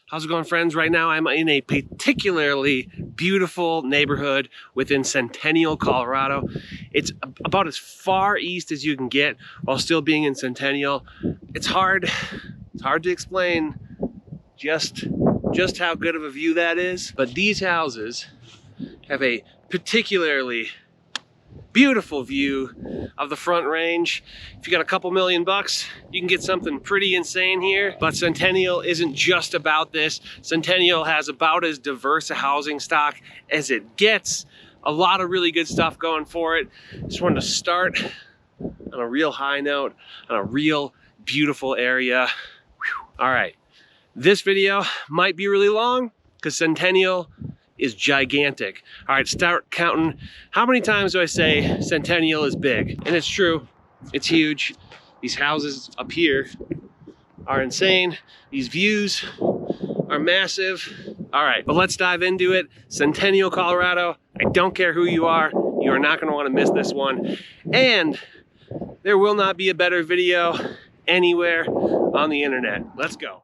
How's it going, friends? Right now I'm in a particularly beautiful neighborhood within Centennial, Colorado. It's about as far east as you can get while still being in Centennial. It's hard to explain just how good of a view that is, but these houses have a particularly beautiful view of the Front Range. If you got a couple $1 million, you can get something pretty insane here. But Centennial isn't just about this. Centennial has about as diverse a housing stock as it gets. A lot of really good stuff going for it. Just wanted to start on a real high note, on a real beautiful area. Whew. All right, this video might be really long because Centennial is gigantic. All right, start counting. How many times do I say Centennial is big? And it's true, it's huge. These houses up here are insane. These views are massive. All right, but let's dive into it. Centennial, Colorado. I don't care who you are not gonna wanna miss this one. And there will not be a better video anywhere on the internet. Let's go.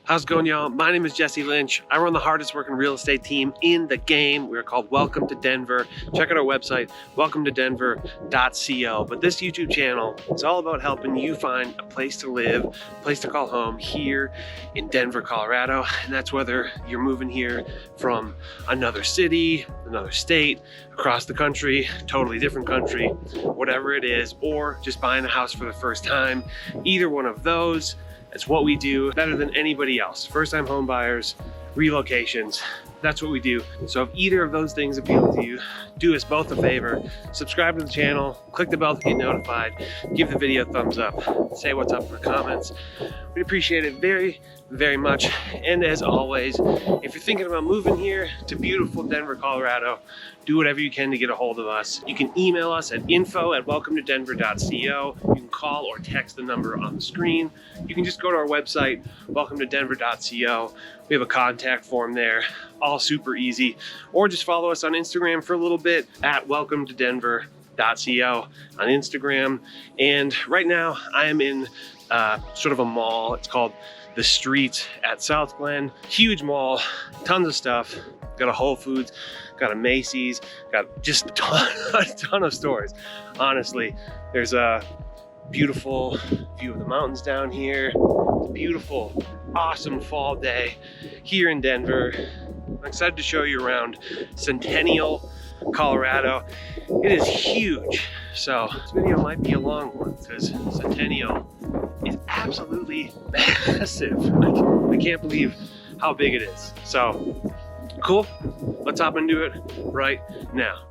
How's it going, y'all? My name is Jesse Lynch. I run the hardest working real estate team in the game. We're called Welcome to Denver. Check out our website, welcometodenver.co. But this YouTube channel is all about helping you find a place to live, a place to call home here in Denver, Colorado. And that's whether you're moving here from another city, another state, across the country, totally different country, whatever it is, or just buying a house for the first time. Either one of those. It's what we do better than anybody else. First-time home buyers, relocations, that's what we do. So if either of those things appeal to you, do us both a favor, subscribe to the channel, click the bell to get notified, give the video a thumbs up, say what's up in the comments. We'd appreciate it very, very much. And as always, if you're thinking about moving here to beautiful Denver, Colorado, do whatever you can to get a hold of us. You can email us at info@welcometodenver.co. You can call or text the number on the screen. You can just go to our website, welcometodenver.co. We have a contact form there, all super easy. Or just follow us on Instagram for a little bit at welcometodenver.co on Instagram. And right now I am in sort of a mall. It's called The Street at South Glen. Huge mall, tons of stuff. Got a Whole Foods, got a Macy's, got just a ton of stores. Honestly, there's a beautiful view of the mountains down here. It's a beautiful, awesome fall day here in Denver. I'm excited to show you around Centennial, Colorado. It is huge. So this video might be a long one because Centennial is absolutely massive. I can't believe how big it is. So cool, let's hop into it right now.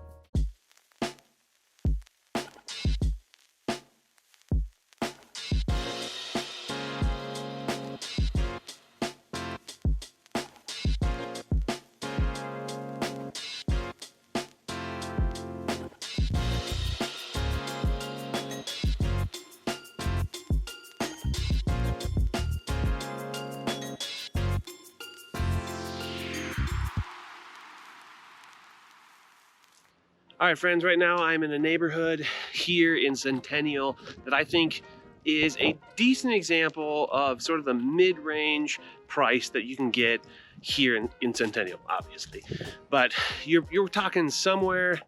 All right, friends, right now I'm in a neighborhood here in Centennial that I think is a decent example of sort of the mid-range price that you can get here in Centennial, obviously. But you're talking somewhere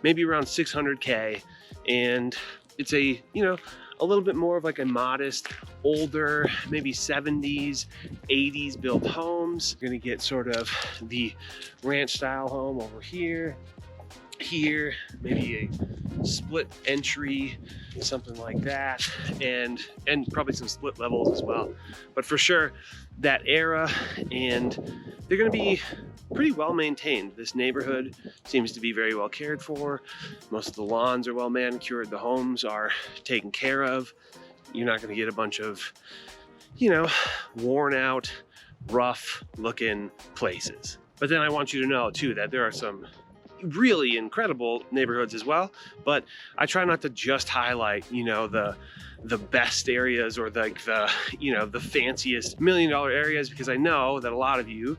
maybe around 600K, and it's a, you know, a little bit more of like a modest, older, maybe 70s, 80s built homes. You're gonna get sort of the ranch style home over here, maybe a split entry, something like that, and probably some split levels as well. But for sure, that era, and they're gonna be pretty well maintained. This neighborhood seems to be very well cared for. Most of the lawns are well manicured. The homes are taken care of. You're not gonna get a bunch of, you know, worn out, rough looking places. But then I want you to know too that there are some really incredible neighborhoods as well, but I try not to just highlight, you know, the best areas or like the, you know, the fanciest $1 million areas, because I know that a lot of you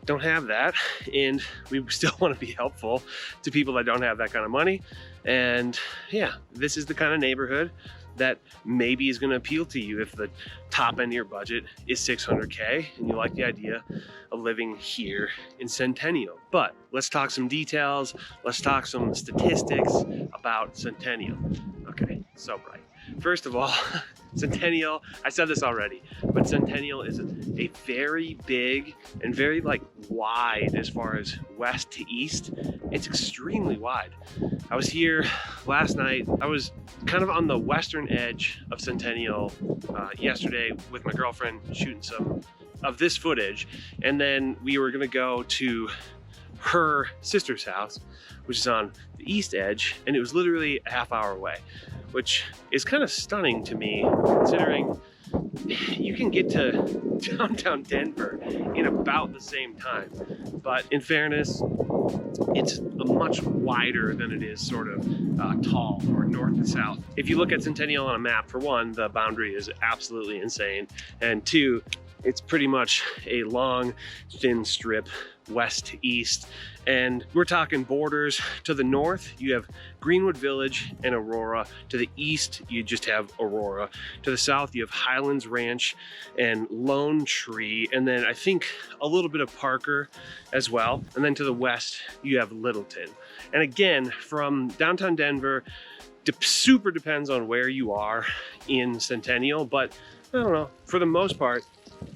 don't have that, and we still want to be helpful to people that don't have that kind of money. And yeah, this is the kind of neighborhood that maybe is going to appeal to you if the top end of your budget is $600K and you like the idea of living here in Centennial. But let's talk some details. Let's talk some statistics about Centennial. Okay, so right. First of all, Centennial, I said this already, but Centennial is a very big and very like wide as far as west to east. It's extremely wide. I was here last night. I was kind of on the western edge of Centennial yesterday with my girlfriend shooting some of this footage, and then we were gonna go to her sister's house, which is on the east edge, and it was literally a half hour away, which is kind of stunning to me considering you can get to downtown Denver in about the same time. But in fairness, it's much wider than it is sort of tall or north to south. If you look at Centennial on a map, for one, the boundary is absolutely insane, and two, it's pretty much a long, thin strip west to east. And we're talking borders. To the north, you have Greenwood Village and Aurora. To the east, you just have Aurora. To the south, you have Highlands Ranch and Lone Tree. And then I think a little bit of Parker as well. And then to the west, you have Littleton. And again, from downtown Denver, super depends on where you are in Centennial, but I don't know, for the most part,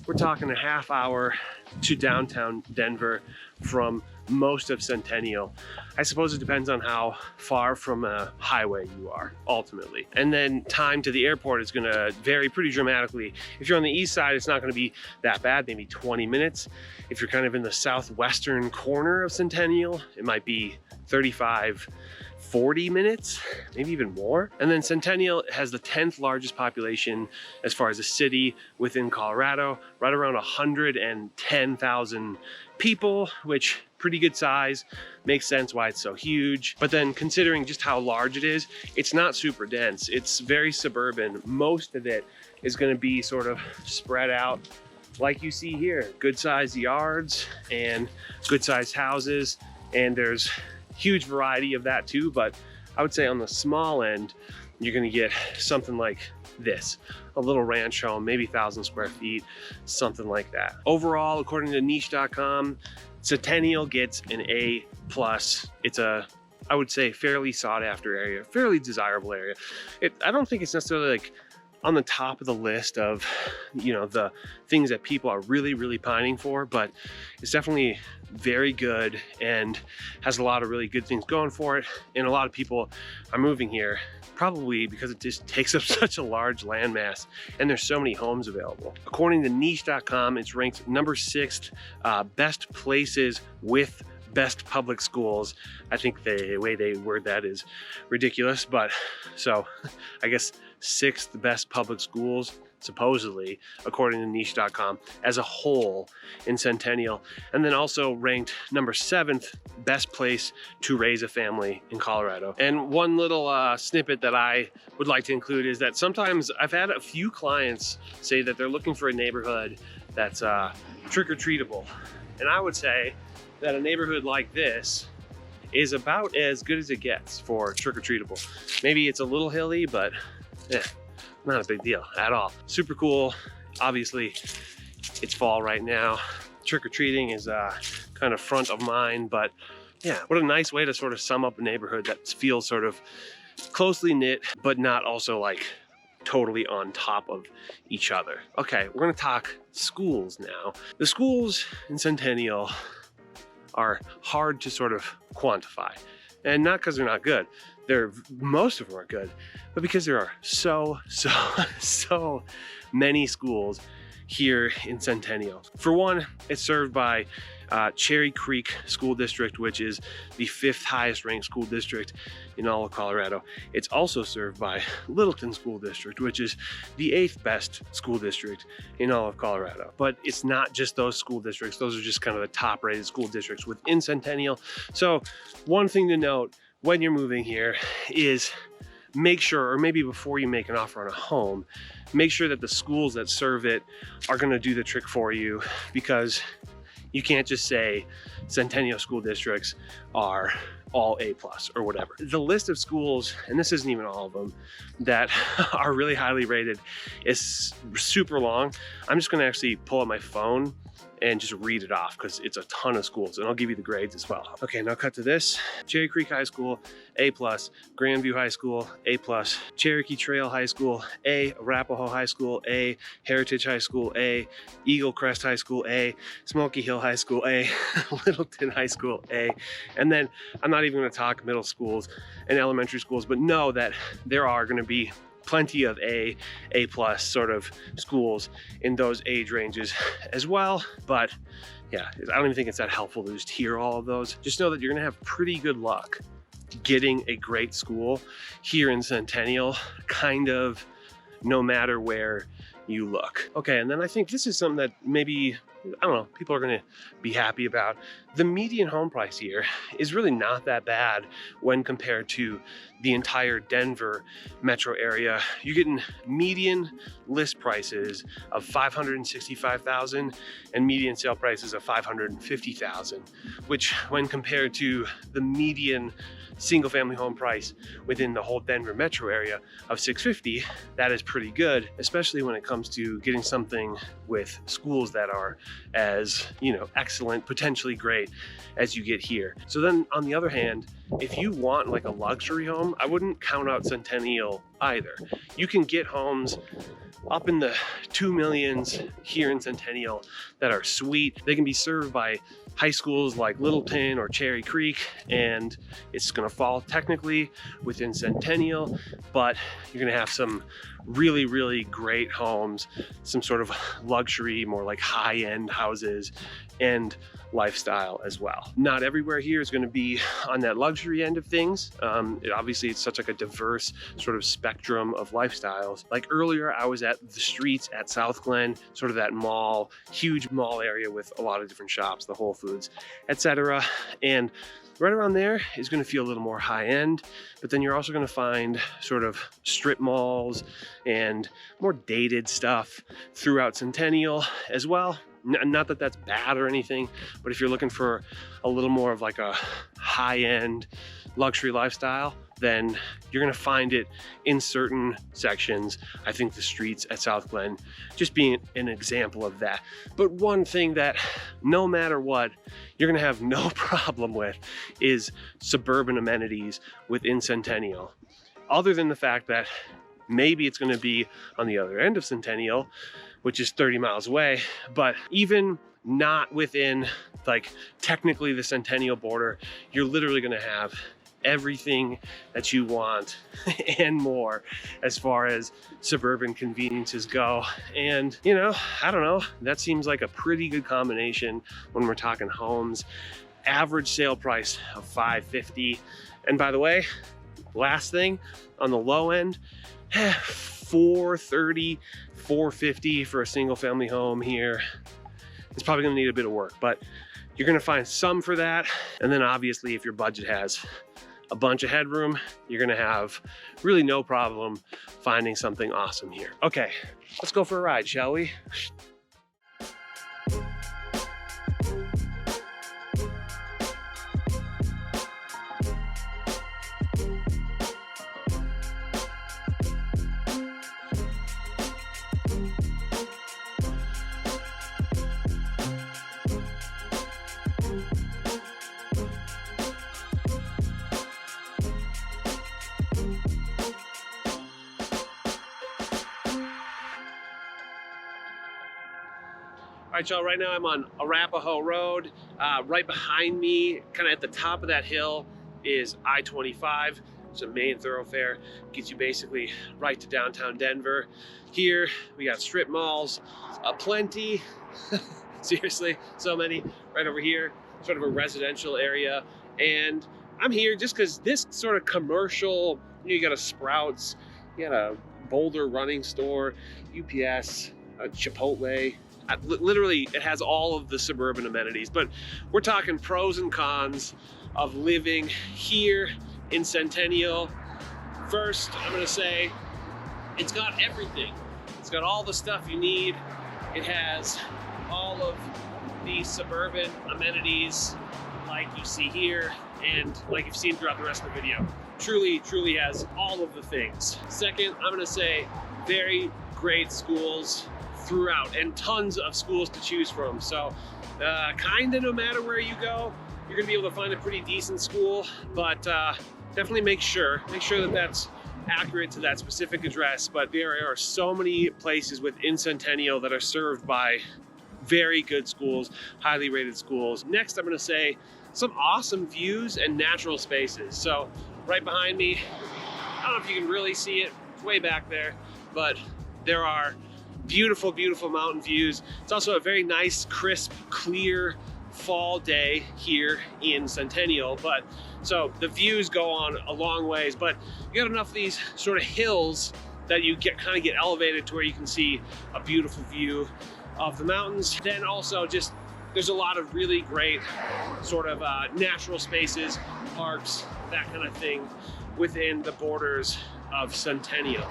we're talking a half hour to downtown Denver from most of Centennial. I suppose it depends on how far from a highway you are ultimately. And then time to the airport is gonna vary pretty dramatically. If you're on the east side, it's not gonna be that bad, maybe 20 minutes. If you're kind of in the southwestern corner of Centennial, it might be 35, 40 minutes, maybe even more. And then Centennial has the 10th largest population as far as a city within Colorado, right around 110,000 people, which pretty good size, makes sense why it's so huge. But then considering just how large it is, it's not super dense. It's very suburban. Most of it is gonna be sort of spread out like you see here. Good sized yards and good sized houses, and there's huge variety of that too, but I would say on the small end, you're gonna get something like this, a little ranch home, maybe 1,000 square feet, something like that. Overall, according to niche.com, Centennial gets an A+. It's a, I would say, fairly sought after area, fairly desirable area. I don't think it's necessarily like on the top of the list of, you know, the things that people are really, really pining for, but it's definitely very good and has a lot of really good things going for it. And a lot of people are moving here probably because it just takes up such a large landmass and there's so many homes available. According to niche.com, it's ranked number 6 best places with best public schools. I think the way they word that is ridiculous, but so I guess 6th best public schools, supposedly, according to niche.com, as a whole in Centennial. And then also ranked number 7th best place to raise a family in Colorado. And one little snippet that I would like to include is that sometimes I've had a few clients say that they're looking for a neighborhood that's trick-or-treatable. And I would say that a neighborhood like this is about as good as it gets for trick-or-treatable. Maybe it's a little hilly, but not a big deal at all. Super cool. Obviously, it's fall right now. Trick-or-treating is kind of front of mind, but yeah, what a nice way to sort of sum up a neighborhood that feels sort of closely knit, but not also like totally on top of each other. Okay, we're gonna talk schools now. The schools in Centennial are hard to sort of quantify, and not because they're not good. Most of them are good, but because there are so many schools here in Centennial. For one, it's served by Cherry Creek School District, which is the 5th highest ranked school district in all of Colorado. It's also served by Littleton School District, which is the 8th best school district in all of Colorado. But it's not just those school districts. Those are just kind of the top rated school districts within Centennial. So one thing to note when you're moving here is make sure, or maybe before you make an offer on a home, make sure that the schools that serve it are going to do the trick for you, because you can't just say Centennial school districts are all A+ or whatever. The list of schools, and this isn't even all of them, that are really highly rated is super long. I'm just gonna actually pull up my phone and just read it off because it's a ton of schools, and I'll give you the grades as well. Okay, now cut to this. Cherry Creek High School, A+, Grandview High School, A+, Cherokee Trail High School, A, Arapahoe High School, A, Heritage High School, A, Eagle Crest High School, A, Smoky Hill High School, A, Littleton High School, A. And then I'm not even gonna talk middle schools and elementary schools, but know that there are gonna be plenty of A+ sort of schools in those age ranges as well. But yeah, I don't even think it's that helpful to just hear all of those. Just know that you're gonna have pretty good luck getting a great school here in Centennial, kind of no matter where you look. Okay, and then I think this is something that maybe, I don't know, people are gonna be happy about. The median home price here is really not that bad when compared to the entire Denver metro area. You're getting median list prices of $565,000 and median sale prices of $550,000, which when compared to the median single family home price within the whole Denver metro area of $650,000, that is pretty good, especially when it comes to getting something with schools that are as, excellent, potentially great as you get here. So then on the other hand, if you want like a luxury home, I wouldn't count out Centennial either. You can get homes up in the 2 millions here in Centennial that are sweet. They can be served by high schools like Littleton or Cherry Creek, and it's gonna fall technically within Centennial, but you're gonna have some really, really great homes, some sort of luxury, more like high-end houses and lifestyle as well. Not everywhere here is going to be on that luxury end of things. Obviously, it's such like a diverse sort of spectrum of lifestyles. Like earlier, I was at the streets at South Glen, sort of that mall, huge mall area with a lot of different shops, the Whole Foods, etc. And right around there is going to feel a little more high end, but then you're also going to find sort of strip malls and more dated stuff throughout Centennial as well. Not that that's bad or anything, but if you're looking for a little more of like a high-end luxury lifestyle, then you're gonna find it in certain sections. I think the streets at South Glen just being an example of that. But one thing that no matter what, you're gonna have no problem with is suburban amenities within Centennial. Other than the fact that maybe it's gonna be on the other end of Centennial, which is 30 miles away, but even not within like technically the Centennial border, you're literally gonna have everything that you want and more as far as suburban conveniences go. And I don't know, that seems like a pretty good combination when we're talking homes. Average sale price of $550,000. And by the way, last thing, on the low end, $430,000, $450,000 for a single family home here. It's probably gonna need a bit of work, but you're gonna find some for that. And then obviously if your budget has a bunch of headroom, you're gonna have really no problem finding something awesome here. Okay, let's go for a ride, shall we? All right, y'all, right now I'm on Arapahoe Road. Right behind me, kind of at the top of that hill, is I-25. It's a main thoroughfare. Gets you basically right to downtown Denver. Here, we got strip malls, aplenty. Seriously, so many. Right over here, sort of a residential area. And I'm here just because this sort of commercial, you got a Sprouts, you got a Boulder running store, UPS, a Chipotle. Literally, it has all of the suburban amenities. But we're talking pros and cons of living here in Centennial. First, I'm gonna say it's got everything. It's got all the stuff you need. It has all of the suburban amenities like you see here and like you've seen throughout the rest of the video. Truly has all of the things. Second, I'm gonna say very great schools throughout and tons of schools to choose from. So kinda no matter where you go, you're gonna be able to find a pretty decent school, but definitely make sure that that's accurate to that specific address. But there are so many places within Centennial that are served by very good schools, highly rated schools. Next, I'm gonna say some awesome views and natural spaces. So right behind me, I don't know if you can really see it, it's way back there, but there are beautiful, beautiful mountain views. It's also a very nice, crisp, clear fall day here in Centennial. But so the views go on a long ways, but you got enough of these sort of hills that you kind of get elevated to where you can see a beautiful view of the mountains. Then also just there's a lot of really great sort of natural spaces, parks, that kind of thing within the borders of Centennial.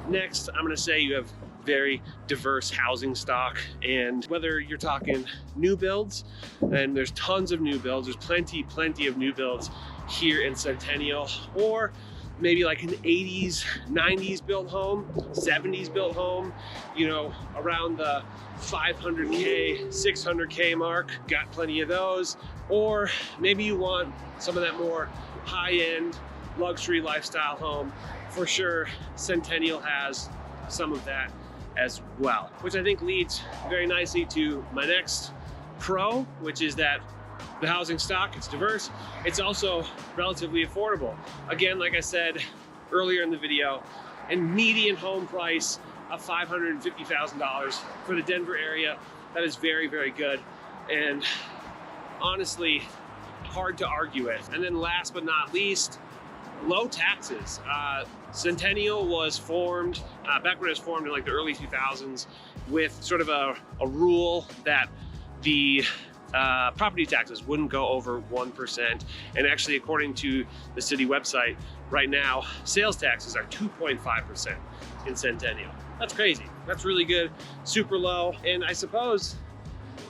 Next, I'm gonna say you have very diverse housing stock, and whether you're talking new builds, and there's tons of new builds, there's plenty of new builds here in Centennial, or maybe like an 80s, 90s built home, 70s built home, you know, around the 500K, 600K mark, got plenty of those. Or maybe you want some of that more high-end luxury lifestyle home. For sure, Centennial has some of that as well, which I think leads very nicely to my next pro, which is that the housing stock, it's diverse. It's also relatively affordable. Again, like I said earlier in the video, and median home price of $550,000 for the Denver area. That is very, very good. And honestly, hard to argue with. And then last but not least, low taxes. Centennial was formed, back when it was formed in like the early 2000s, with sort of a rule that the property taxes wouldn't go over 1%. And actually, according to the city website, right now, sales taxes are 2.5% in Centennial. That's crazy. That's really good, super low. And I suppose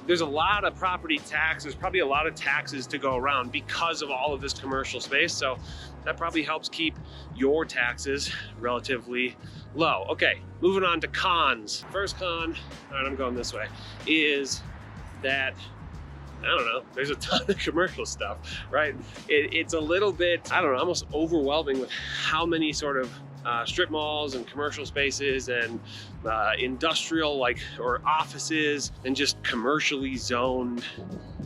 there's a lot of property taxes, probably a lot of taxes to go around because of all of this commercial space. So that probably helps keep your taxes relatively low. Okay, moving on to cons. First con, all right, I'm going this way, is that I don't know, there's a ton of commercial stuff, right? It's a little bit, I don't know, almost overwhelming with how many sort of strip malls and commercial spaces and industrial or offices and just commercially zoned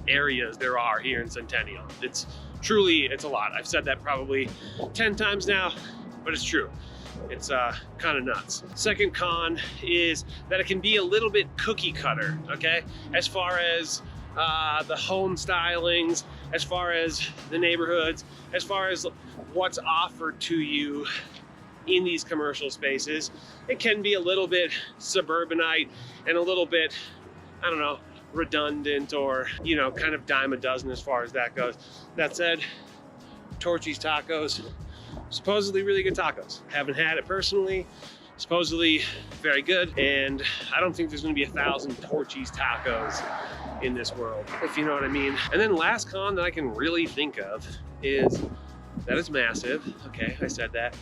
areas there are here in Centennial. It's a lot. I've said that probably 10 times now, but it's true. It's kind of nuts. Second con is that it can be a little bit cookie cutter, okay? As far as the home stylings, as far as the neighborhoods, as far as what's offered to you in these commercial spaces, it can be a little bit suburbanite and a little bit, I don't know, redundant or, you know, kind of dime a dozen as far as that goes. That said, Torchy's Tacos, supposedly really good tacos. Haven't had it personally. Supposedly very good, and I don't think there's gonna be 1,000 Torchy's Tacos in this world, if you know what I mean. And then last con that I can really think of is that it's massive. Okay, I said that.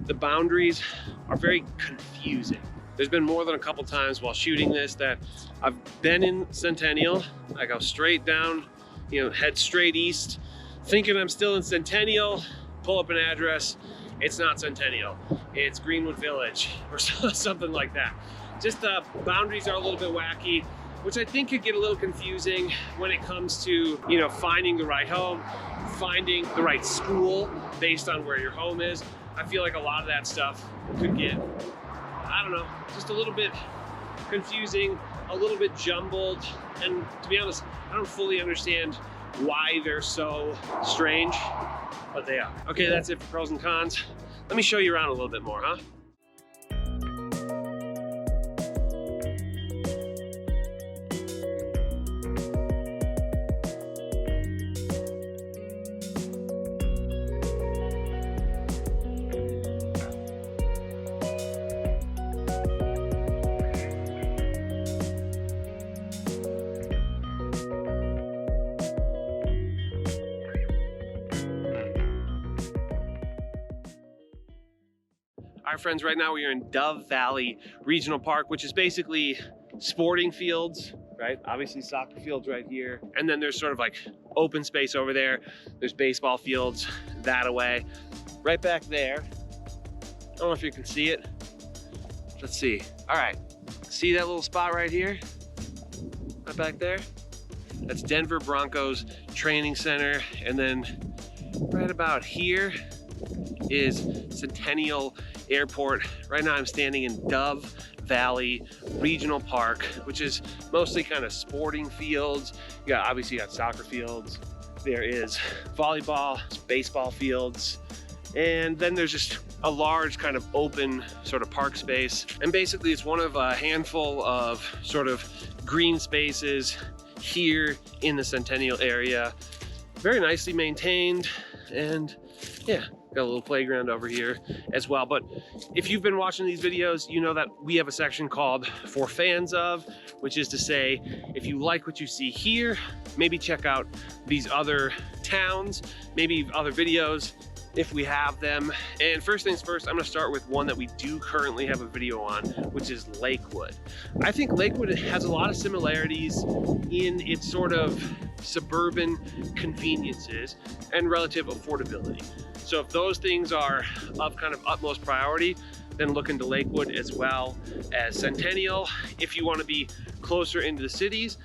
The boundaries are very confusing. There's been more than a couple times while shooting this that I've been in Centennial, I go straight down, you know, head straight east, thinking I'm still in Centennial, pull up an address, it's not Centennial, it's Greenwood Village or something like that. Just the boundaries are a little bit wacky, which I think could get a little confusing when it comes to, you know, finding the right home, finding the right school based on where your home is. I feel like a lot of that stuff could get, I don't know, just a little bit confusing a little bit jumbled, and to be honest, I don't fully understand why they're so strange, but they are. Okay, that's it for pros and cons. Let me show you around a little bit more, huh? All right, friends, right now we are in Dove Valley Regional Park, which is basically sporting fields, right? Obviously soccer fields right here. And then there's sort of like open space over there. There's baseball fields that away. Right back there, I don't know if you can see it. Let's see. All right, see that little spot right here? Right back there? That's Denver Broncos Training Center. And then right about here is Centennial Airport. Right now I'm standing in Dove Valley Regional Park, which is mostly kind of sporting fields. Obviously you got soccer fields. There is volleyball, baseball fields, and then there's just a large kind of open sort of park space. And basically it's one of a handful of sort of green spaces here in the Centennial area. Very nicely maintained, and yeah, got a little playground over here as well. But if you've been watching these videos, you know that we have a section called For Fans Of, which is to say, if you like what you see here, maybe check out these other towns, maybe other videos if we have them. And first things first, I'm gonna start with one that we do currently have a video on, which is Lakewood. I think Lakewood has a lot of similarities in its sort of suburban conveniences and relative affordability. So if those things are of kind of utmost priority, then look into Lakewood as well as Centennial. If you want to be closer into the cities,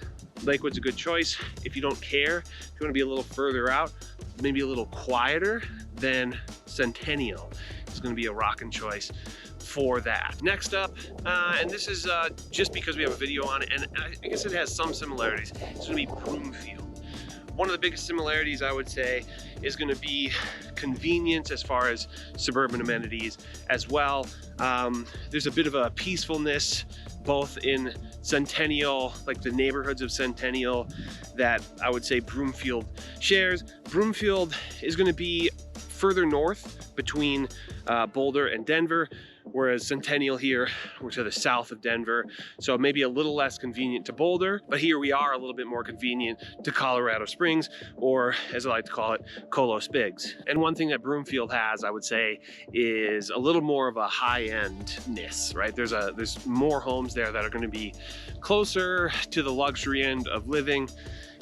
Lakewood's a good choice. If you don't care, if you want to be a little further out, maybe a little quieter, then Centennial is going to be a rockin' choice for that. Next up, and this is just because we have a video on it, and I guess it has some similarities, it's going to be Broomfield. One of the biggest similarities, I would say, is going to be convenience as far as suburban amenities as well. There's a bit of a peacefulness both in Centennial, like the neighborhoods of Centennial, that I would say Broomfield shares. Broomfield is going to be further north between Boulder and Denver, whereas Centennial here, we're to the south of Denver, so maybe a little less convenient to Boulder, but here we are a little bit more convenient to Colorado Springs, or as I like to call it, Colo Spigs. And one thing that Broomfield has, I would say, is a little more of a high-end-ness, right? There's more homes there that are going to be closer to the luxury end of living.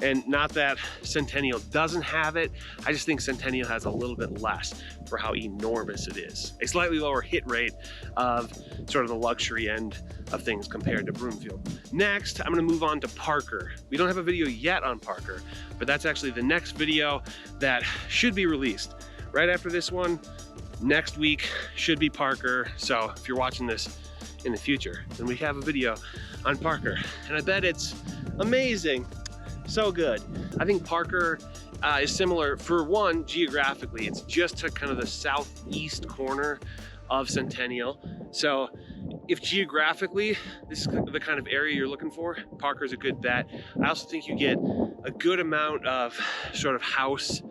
And not that Centennial doesn't have it, I just think Centennial has a little bit less for how enormous it is. A slightly lower hit rate of sort of the luxury end of things compared to Broomfield. Next, I'm gonna move on to Parker. We don't have a video yet on Parker, but that's actually the next video that should be released. Right after this one, next week should be Parker. So if you're watching this in the future, then we have a video on Parker. And I bet it's amazing. So good. I think Parker is similar, for one, geographically. It's just to kind of the southeast corner of Centennial. So if geographically this is the kind of area you're looking for, Parker's a good bet. I also think you get a good amount of sort of house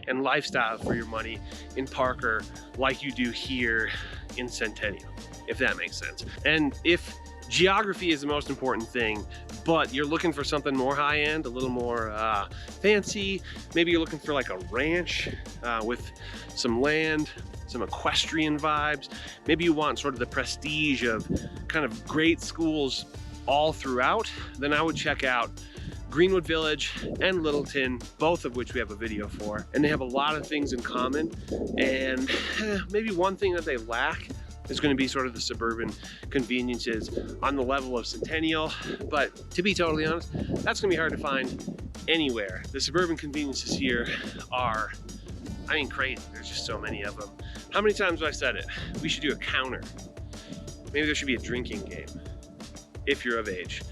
and lifestyle for your money in Parker like you do here in Centennial, if that makes sense. And if geography is the most important thing, but you're looking for something more high-end, a little more fancy, maybe you're looking for like a ranch with some land, some equestrian vibes, maybe you want sort of the prestige of kind of great schools all throughout, then I would check out Greenwood Village and Littleton, both of which we have a video for, and they have a lot of things in common, and maybe one thing that they lack is going to be sort of the suburban conveniences on the level of Centennial. But to be totally honest, that's going to be hard to find anywhere. The suburban conveniences here are, I mean, crazy. There's just so many of them. How many times have I said it? We should do a counter. Maybe there should be a drinking game if you're of age.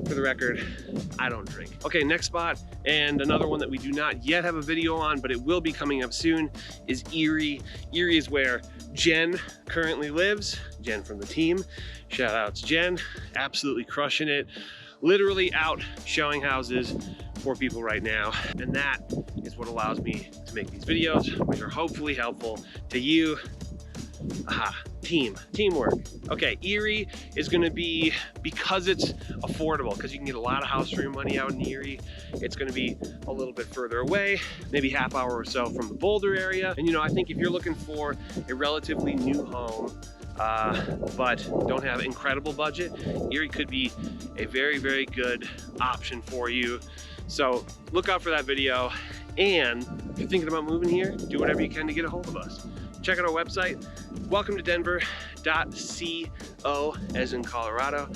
For the record, I don't drink. Okay, next spot, and another one that we do not yet have a video on, but it will be coming up soon, is Erie. Erie is where Jen currently lives. Jen from the team. Shout out to Jen, absolutely crushing it. Literally out showing houses for people right now. And that is what allows me to make these videos, which are hopefully helpful to you. Aha, teamwork. Okay, Erie is gonna be, because it's affordable, because you can get a lot of house for your money out in Erie, it's gonna be a little bit further away, maybe half hour or so from the Boulder area. And you know, I think if you're looking for a relatively new home, but don't have incredible budget, Erie could be a very, very good option for you. So look out for that video. And if you're thinking about moving here, do whatever you can to get a hold of us. Check out our website, welcome to Denver.co, as in Colorado.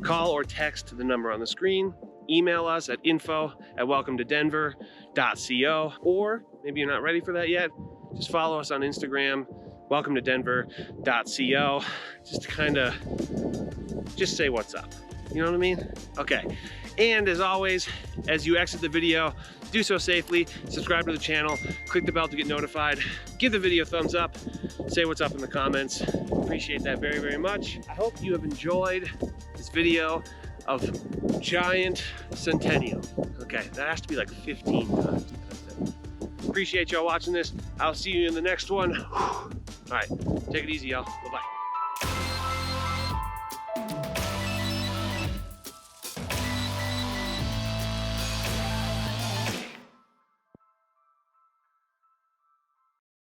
Call or text the number on the screen. Email us at info@welcometodenver.co, or maybe you're not ready for that yet, just follow us on Instagram, welcome to Denver.co, just to kind of just say what's up. You know what I mean? Okay. And as always, as you exit the video, do so safely, subscribe to the channel, click the bell to get notified, give the video a thumbs up, say what's up in the comments. Appreciate that very, very much. I hope you have enjoyed this video of giant Centennial. Okay, that has to be like 15 times. Appreciate y'all watching this. I'll see you in the next one. All right, take it easy, y'all. Bye-bye.